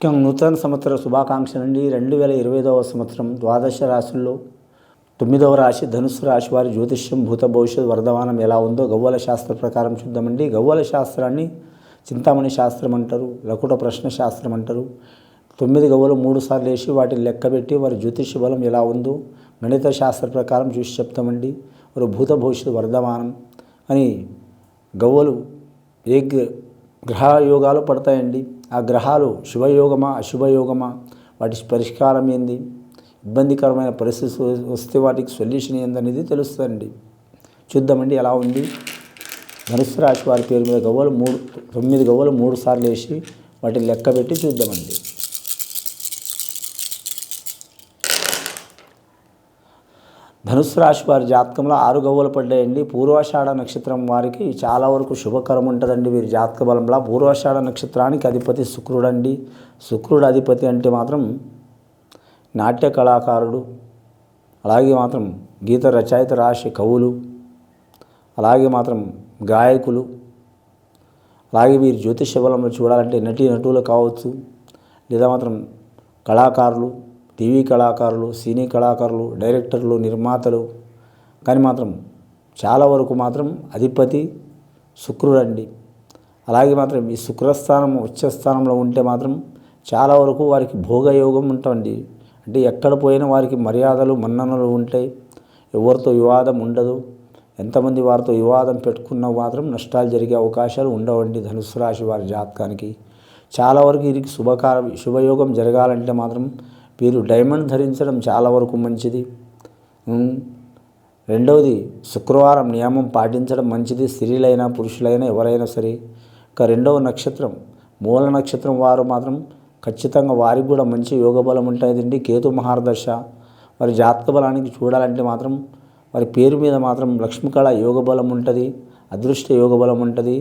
ముఖ్యంగా నూతన సంవత్సర శుభాకాంక్షలు అండి. 2025వ సంవత్సరం ద్వాదశ రాశుల్లో 9వ రాశి ధనుస్సు రాశి వారి జ్యోతిష్యం భూత భవిష్యత్ వర్ధమానం ఎలా ఉందో గవ్వల శాస్త్ర ప్రకారం చూద్దామండి. గవ్వల శాస్త్రాన్ని చింతామణి శాస్త్రం అంటారు, లకుట ప్రశ్న శాస్త్రం అంటారు. 9 గవ్వలు 3 సార్లు వేసి వాటిని లెక్కబెట్టి వారి జ్యోతిష్య బలం ఎలా ఉందో గణిత శాస్త్ర ప్రకారం చూసి చెప్తామండి. వారు భూత భవిష్యత్ వర్ధమానం అని గవ్వలు ఏ గ్రహ యోగాలు పడతాయండి. ఆ గ్రహాలు శుభయోగమా అశుభయోగమా, వాటి పరిష్కారం ఏంది, ఇబ్బందికరమైన పరిస్థితి వస్తే వాటికి సొల్యూషన్ ఏందనేది తెలుస్తుందండి. చూద్దామండి ఎలా ఉంది. ధనుస్సు రాశి వారి పేరు మీద గవ్వలు 9 గవ్వలు 3 సార్లు వేసి వాటిని లెక్కబెట్టి చూద్దామండి. ధనుస్సు రాశి వారి జాతకంలో 6 గవ్వలు పడ్డాయండి. పూర్వాషాఢ నక్షత్రం వారికి చాలా వరకు శుభకరం ఉంటుందండి. వీరి జాతక బలంలో పూర్వాషాఢ నక్షత్రానికి అధిపతి శుక్రుడు అండి. శుక్రుడు అధిపతి అంటే మాత్రం నాట్య కళాకారుడు, అలాగే మాత్రం గీత రచయిత రాశి కవులు, అలాగే మాత్రం గాయకులు, అలాగే వీరి జ్యోతిష బలంలో చూడాలంటే నటులు కావచ్చు, లేదా మాత్రం కళాకారులు, టీవీ కళాకారులు, సినీ కళాకారులు, డైరెక్టర్లు, నిర్మాతలు. కానీ మాత్రం చాలా వరకు మాత్రం అధిపతి శుక్రుడు అండి. అలాగే మాత్రం ఈ శుక్రస్థానం ఉచ్చస్థానంలో ఉంటే మాత్రం చాలా వరకు వారికి భోగయోగం ఉంటుంది. అంటే ఎక్కడ పోయినా వారికి మర్యాదలు మన్ననలు ఉంటాయి. ఎవరితో వివాదం ఉండదు. ఎంతమంది వారితో వివాదం పెట్టుకున్నా మాత్రం నష్టాలు జరిగే అవకాశాలు ఉండవండి. ధనుస్సు రాశి వారి జాతకానికి చాలా వరకు వీరికి శుభయోగం జరగాలంటే మాత్రం వీరు డైమండ్ ధరించడం చాలా వరకు మంచిది. రెండవది, శుక్రవారం నియమం పాటించడం మంచిది. స్త్రీలైనా పురుషులైనా ఎవరైనా సరే. ఇక రెండవ నక్షత్రం మూల నక్షత్రం వారు మాత్రం ఖచ్చితంగా వారికి కూడా మంచి యోగ బలం ఉంటుందండి. కేతు మహార్దశ వారి జాతక బలానికి చూడాలంటే మాత్రం వారి పేరు మీద మాత్రం లక్ష్మీకళ యోగ బలం ఉంటుంది, అదృష్ట యోగ బలం ఉంటుంది.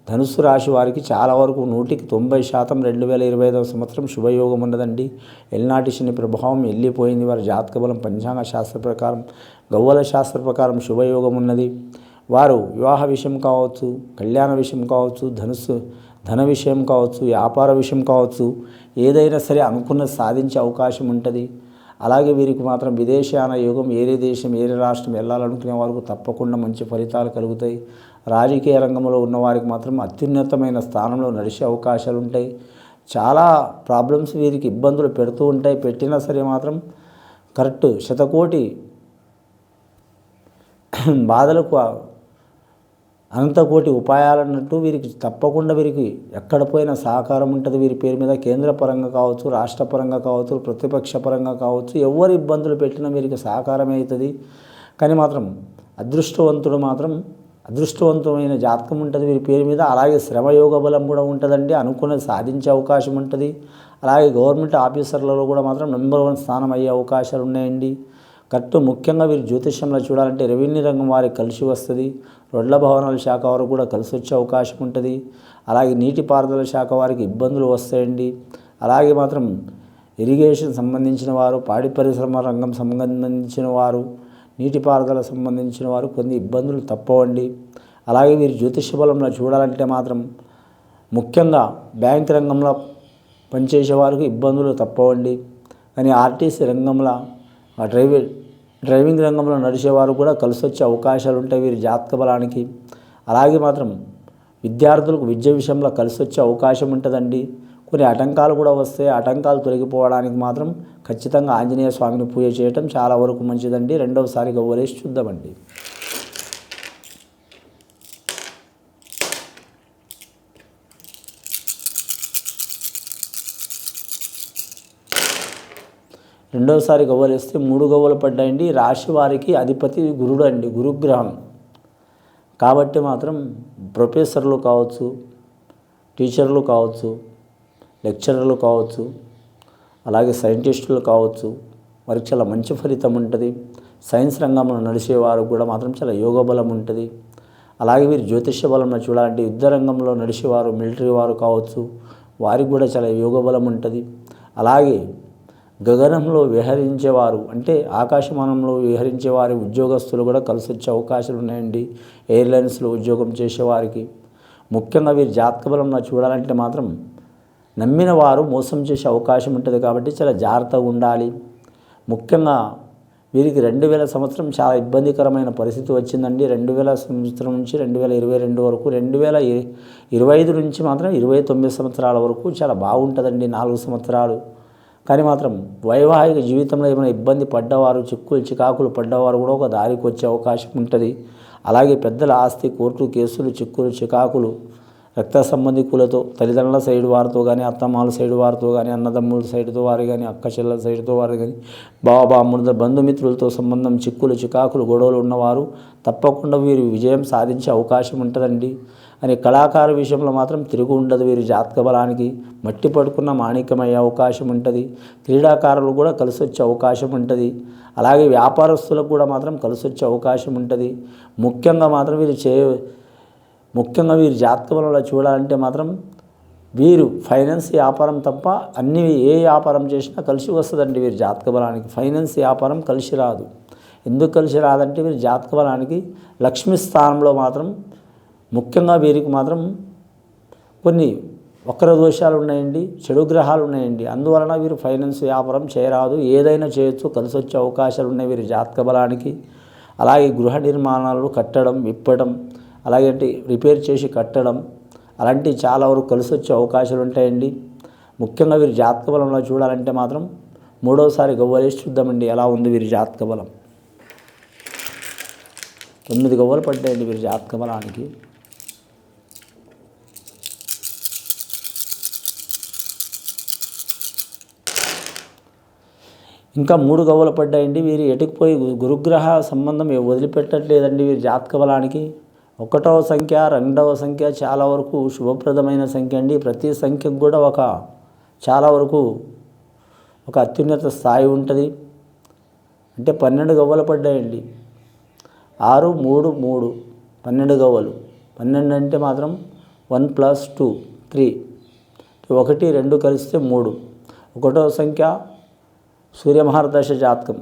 ధనుస్సు రాశి వారికి చాలా వరకు 100% 2025వ సంవత్సరం శుభయోగం ఉన్నదండి. ఎల్నాటి శని ప్రభావం వెళ్ళిపోయింది. వారి జాతక బలం పంచాంగ శాస్త్ర ప్రకారం, గవ్వల శాస్త్ర ప్రకారం శుభయోగం ఉన్నది. వారు వివాహ విషయం కావచ్చు, కళ్యాణ విషయం కావచ్చు, ధన విషయం కావచ్చు, వ్యాపార విషయం కావచ్చు, ఏదైనా సరే అనుకున్నది సాధించే అవకాశం ఉంటుంది. అలాగే వీరికి మాత్రం విదేశాన యోగం, ఏరే దేశం ఏరే రాష్ట్రం వెళ్ళాలనుకునే వారికి తప్పకుండా మంచి ఫలితాలు కలుగుతాయి. రాజకీయ రంగంలో ఉన్నవారికి మాత్రం అత్యున్నతమైన స్థానంలో నడిచే అవకాశాలు ఉంటాయి. చాలా ప్రాబ్లమ్స్ వీరికి ఇబ్బందులు పెడుతూ ఉంటాయి. పెట్టినా సరే మాత్రం కరెక్ట్ శతకోటి బాధలకు అనంతకోటి ఉపాయాలన్నట్టు వీరికి తప్పకుండా వీరికి ఎక్కడ పోయినా సహకారం ఉంటుంది. వీరి పేరు మీద కేంద్ర పరంగా కావచ్చు, రాష్ట్ర పరంగా కావచ్చు, ప్రతిపక్ష పరంగా కావచ్చు, ఎవరు ఇబ్బందులు పెట్టినా వీరికి సహకారమే అవుతుంది. కానీ మాత్రం అదృష్టవంతమైన జాతకం ఉంటుంది వీరి పేరు మీద. అలాగే శ్రమయోగ బలం కూడా ఉంటుందండి. అనుకున్నది సాధించే అవకాశం ఉంటుంది. అలాగే గవర్నమెంట్ ఆఫీసర్లలో కూడా మాత్రం నెంబర్ 1 స్థానం అయ్యే అవకాశాలు ఉన్నాయండి. కరెక్ట్. ముఖ్యంగా వీరు జ్యోతిష్యంలో చూడాలంటే రెవెన్యూ రంగం వారికి కలిసి వస్తుంది. రోడ్ల భవనాల శాఖ వారికి కూడా కలిసి వచ్చే అవకాశం ఉంటుంది. అలాగే నీటిపారుదల శాఖ వారికి ఇబ్బందులు వస్తాయండి. అలాగే మాత్రం ఇరిగేషన్ సంబంధించిన వారు, పాడి పరిశ్రమ రంగం సంబంధించిన వారు, నీటిపారుదల సంబంధించిన వారు కొన్ని ఇబ్బందులు తప్పవండి. అలాగే వీరు జ్యోతిష్య బలంలో చూడాలంటే మాత్రం ముఖ్యంగా బ్యాంక్ రంగంలో పనిచేసే వారికి ఇబ్బందులు తప్పవండి. కానీ ఆర్టీసీ రంగంలో డ్రైవింగ్ రంగంలో నడిచేవారు కూడా కలిసి వచ్చే అవకాశాలు ఉంటాయి వీరి జాతక బలానికి. అలాగే మాత్రం విద్యార్థులకు విద్య విషయంలో కలిసి వచ్చే అవకాశం ఉంటుందండి. కొన్ని ఆటంకాలు కూడా వస్తాయి. ఆటంకాలు తొలగిపోవడానికి మాత్రం ఖచ్చితంగా ఆంజనేయ స్వామిని పూజ చేయటం చాలా వరకు మంచిదండి. రెండవసారి గవ్వలేసి చూద్దామండి. రెండవసారి గవ్వలేస్తే 3 గవ్వలు పడ్డాయండి. రాశి వారికి అధిపతి గురుడు అండి, గురుగ్రహం. కాబట్టి మాత్రం ప్రొఫెసర్లు కావచ్చు, టీచర్లు కావచ్చు, లెక్చరర్లు కావచ్చు, అలాగే సైంటిస్టులు కావచ్చు, వారికి చాలా మంచి ఫలితం ఉంటుంది. సైన్స్ రంగంలో నడిచేవారు కూడా మాత్రం చాలా యోగ బలం ఉంటుంది. అలాగే వీరు జ్యోతిష్య బలంలో చూడాలంటే యుద్ధ రంగంలో నడిచేవారు, మిలిటరీ వారు కావచ్చు, వారికి కూడా చాలా యోగ బలం ఉంటుంది. అలాగే గగనంలో విహరించేవారు అంటే ఆకాశమానంలో విహరించేవారి ఉద్యోగస్తులు కూడా కలిసి వచ్చే అవకాశాలు ఉన్నాయండి. ఎయిర్లైన్స్లో ఉద్యోగం చేసేవారికి ముఖ్యంగా వీరి జాతక బలంలో చూడాలంటే మాత్రం నమ్మిన వారు మోసం చేసే అవకాశం ఉంటుంది కాబట్టి చాలా జాగ్రత్తగా ఉండాలి. ముఖ్యంగా వీరికి 2000 సంవత్సరం చాలా ఇబ్బందికరమైన పరిస్థితి వచ్చిందండి. 2000 సంవత్సరం నుంచి 2022 వరకు, 2025 నుంచి మాత్రం 29 సంవత్సరాల వరకు చాలా బాగుంటుందండి, 4 సంవత్సరాలు. కానీ మాత్రం వైవాహిక జీవితంలో ఏమైనా ఇబ్బంది పడ్డవారు, చిక్కులు చికాకులు పడ్డవారు కూడా ఒక దారికి వచ్చే అవకాశం ఉంటుంది. అలాగే పెద్దల ఆస్తి, కోర్టు కేసులు, చిక్కులు చికాకులు, రక్త సంబంధికులతో, తల్లిదండ్రుల సైడ్ వారితో కానీ, అత్తమాల సైడ్ వారితో కానీ, అన్నదమ్ముల సైడ్తో వారు కానీ, అక్క చెల్లెల సైడ్తో వారు కానీ, బాబాముల బంధుమిత్రులతో సంబంధం, చిక్కులు చికాకులు గొడవలు ఉన్నవారు తప్పకుండా వీరు విజయం సాధించే అవకాశం ఉంటుందండి. అని కళాకారు విషయంలో మాత్రం తిరుగు ఉండదు. వీరి జాతక బలానికి మట్టి పడుకున్న మాణిక్యమయ్యే అవకాశం ఉంటుంది. క్రీడాకారులు కూడా కలిసి వచ్చే అవకాశం ఉంటుంది. అలాగే వ్యాపారస్తులకు కూడా మాత్రం కలిసి వచ్చే అవకాశం ఉంటుంది. ముఖ్యంగా మాత్రం వీరి జాతక బలంలో చూడాలంటే మాత్రం వీరు ఫైనాన్స్ వ్యాపారం తప్ప అన్ని ఏ వ్యాపారం చేసినా కలిసి వస్తుందండి. వీరి జాతక బలానికి ఫైనాన్స్ వ్యాపారం కలిసి రాదు. ఎందుకు కలిసి రాదంటే వీరి జాతక బలానికి లక్ష్మీ స్థానంలో మాత్రం ముఖ్యంగా వీరికి మాత్రం కొన్ని వక్ర దోషాలు ఉన్నాయండి, చెడు గ్రహాలు ఉన్నాయండి. అందువలన వీరు ఫైనాన్స్ వ్యాపారం చేయరాదు. ఏదైనా చేయొచ్చు, కలిసి వచ్చే అవకాశాలు ఉన్నాయి వీరి జాతక బలానికి. అలాగే గృహ నిర్మాణాలు కట్టడం, విప్పడం, అలాగే రిపేర్ చేసి కట్టడం, అలాంటివి చాలా వరకు కలిసి వచ్చే అవకాశాలు ఉంటాయండి. ముఖ్యంగా వీరి జాతక బలంలో చూడాలంటే మాత్రం మూడోసారి గవ్వలేసి చూద్దామండి ఎలా ఉంది వీరి జాతక బలం. 9 గవ్వలు పడ్డాయండి వీరి జాతక బలానికి. ఇంకా 3 గవ్వలు పడ్డాయండి. వీరు ఎటుకుపోయి గురుగ్రహ సంబంధం వదిలిపెట్టట్లేదండి వీరి జాతక బలానికి. 1వ సంఖ్య, 2వ సంఖ్య చాలా వరకు శుభప్రదమైన సంఖ్య అండి. ప్రతి సంఖ్యకు కూడా చాలా వరకు ఒక అత్యున్నత స్థాయి ఉంటుంది. అంటే 12 గవ్వలు పడ్డాయండి. 6, 3, 3 12 గవ్వలు. 12 అంటే మాత్రం 1 + 2 3, 1, 2 కలిస్తే 3. 1వ సంఖ్య సూర్యమహర్దశ జాతకం.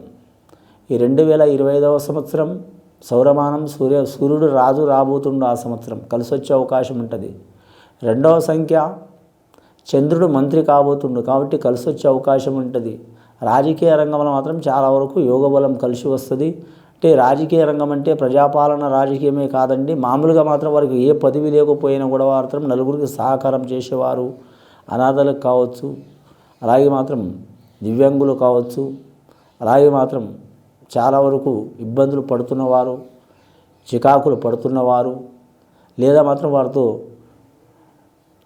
ఈ 2025వ సంవత్సరం సౌరమానం, సూర్యుడు రాజు రాబోతుండు. ఆ సంవత్సరం కలిసి వచ్చే అవకాశం ఉంటుంది. 2వ సంఖ్య చంద్రుడు మంత్రి కాబోతుండు కాబట్టి కలిసి వచ్చే అవకాశం ఉంటుంది. రాజకీయ రంగంలో మాత్రం చాలా వరకు యోగ బలం కలిసి వస్తుంది. అంటే రాజకీయ రంగం అంటే ప్రజాపాలన రాజకీయమే కాదండి, మామూలుగా మాత్రం వారికి ఏ పదవి లేకపోయినా కూడా మాత్రం నలుగురికి సహకారం చేసేవారు, అనాథలకు కావచ్చు, అలాగే మాత్రం దివ్యాంగులు కావచ్చు, అలాగే మాత్రం చాలా వరకు ఇబ్బందులు పడుతున్నవారు, చికాకులు పడుతున్నవారు, లేదా మాత్రం వారితో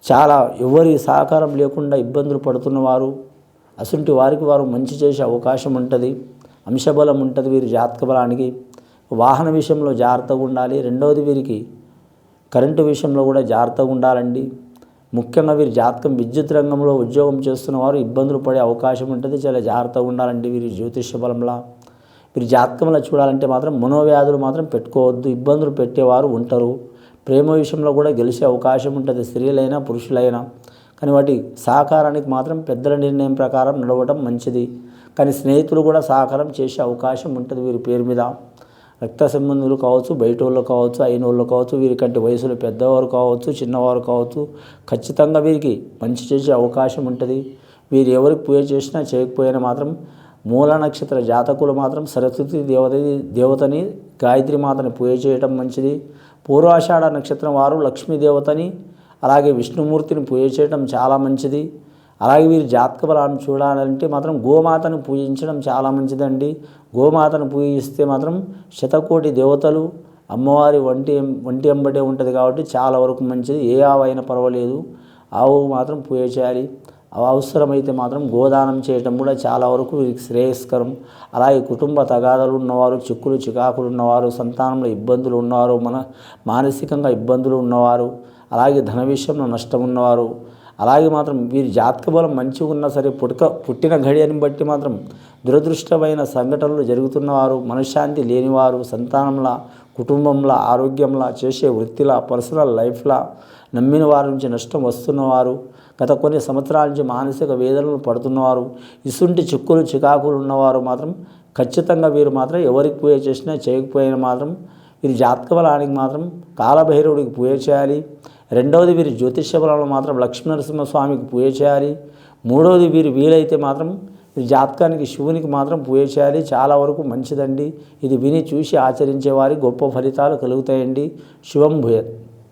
చాలా ఎవరి సహకారం లేకుండా ఇబ్బందులు పడుతున్నవారు, అసంటి వారికి వారు మంచి చేసే అవకాశం ఉంటుంది. అంశబలం ఉంటుంది వీరి జాతక బలానికి. వాహన విషయంలో జాగ్రత్తగా ఉండాలి. రెండవది వీరికి కరెంటు విషయంలో కూడా జాగ్రత్తగా ఉండాలండి. ముఖ్యంగా వీరి జాతకం విద్యుత్ రంగంలో ఉద్యోగం చేస్తున్నవారు ఇబ్బందులు పడే అవకాశం ఉంటుంది. చాలా జాగ్రత్తగా ఉండాలండి వీరి జ్యోతిష్య బలంలా. వీరి జాతకంలో చూడాలంటే మాత్రం మనోవ్యాధులు మాత్రం పెట్టుకోవద్దు, ఇబ్బందులు పెట్టేవారు ఉంటారు. ప్రేమ విషయంలో కూడా గెలిచే అవకాశం ఉంటుంది, స్త్రీలైనా పురుషులైనా. కానీ వాటి సహకారానికి మాత్రం పెద్దల నిర్ణయం ప్రకారం నడవడం మంచిది. కానీ స్నేహితులు కూడా సహకారం చేసే అవకాశం ఉంటుంది వీరి పేరు మీద. రక్త సంబంధులు కావచ్చు, బయట వాళ్ళు కావచ్చు, అయిన వాళ్ళు కావచ్చు, వీరికంటే వయసులో పెద్దవారు కావచ్చు, చిన్నవారు కావచ్చు, ఖచ్చితంగా వీరికి మంచి చేసే అవకాశం ఉంటుంది. వీరు ఎవరికి పూజ చేసినా చేయకపోయినా మాత్రం మూల నక్షత్ర జాతకులు మాత్రం సరస్వతి దేవతని, గాయత్రి మాతని పూజ చేయడం మంచిది. పూర్వాషాఢ నక్షత్రం వారు లక్ష్మీదేవతని, అలాగే విష్ణుమూర్తిని పూజ చేయడం చాలా మంచిది. అలాగే వీరి జాతక బలాన్ని చూడాలంటే మాత్రం గోమాతను పూజించడం చాలా మంచిదండి. గోమాతను పూజిస్తే మాత్రం శతకోటి దేవతలు అమ్మవారి వంటి ఎంబటే ఉంటుంది కాబట్టి చాలా వరకు మంచిది. ఏ ఆవు అయినా పర్వాలేదు, ఆవు మాత్రం పూజ చేయాలి. అవసరమైతే మాత్రం గోదానం చేయటం కూడా చాలా వరకు వీరికి శ్రేయస్కరం. అలాగే కుటుంబ తగాదాలు ఉన్నవారు, చిక్కులు చికాకులు ఉన్నవారు, సంతానంలో ఇబ్బందులు ఉన్నవారు, మానసికంగా ఇబ్బందులు ఉన్నవారు, అలాగే ధన విషయంలో నష్టం ఉన్నవారు, అలాగే మాత్రం వీరి జాతక బలం మంచిగా ఉన్నా సరే పుట్టిన ఘడియని బట్టి మాత్రం దురదృష్టమైన సంఘటనలు జరుగుతున్నవారు, మనశ్శాంతి లేనివారు, సంతానంలా, కుటుంబంలా, ఆరోగ్యంలా, చేసే వృత్తిలా, పర్సనల్ లైఫ్లా నమ్మిన వారి నుంచి నష్టం వస్తున్నవారు, గత కొన్ని సంవత్సరాల నుంచి మానసిక వేదనలు పడుతున్నవారు, ఇసుంటి చిక్కులు చికాకులు ఉన్నవారు మాత్రం ఖచ్చితంగా వీరు మాత్రం ఎవరికి పూజ చేసినా చేయకపోయినా మాత్రం వీరి జాతక బలానికి మాత్రం కాలభైరవుడికి పూజ చేయాలి. రెండవది వీరి జ్యోతిష్య బలంలో మాత్రం లక్ష్మీనరసింహస్వామికి పూజ చేయాలి. మూడవది వీరు వీలైతే మాత్రం వీరి జాతకానికి శివునికి మాత్రం పూజ చేయాలి. చాలా వరకు మంచిదండి. ఇది విని చూసి ఆచరించే వారికి గొప్ప ఫలితాలు కలుగుతాయండి. శుభం భూయత్.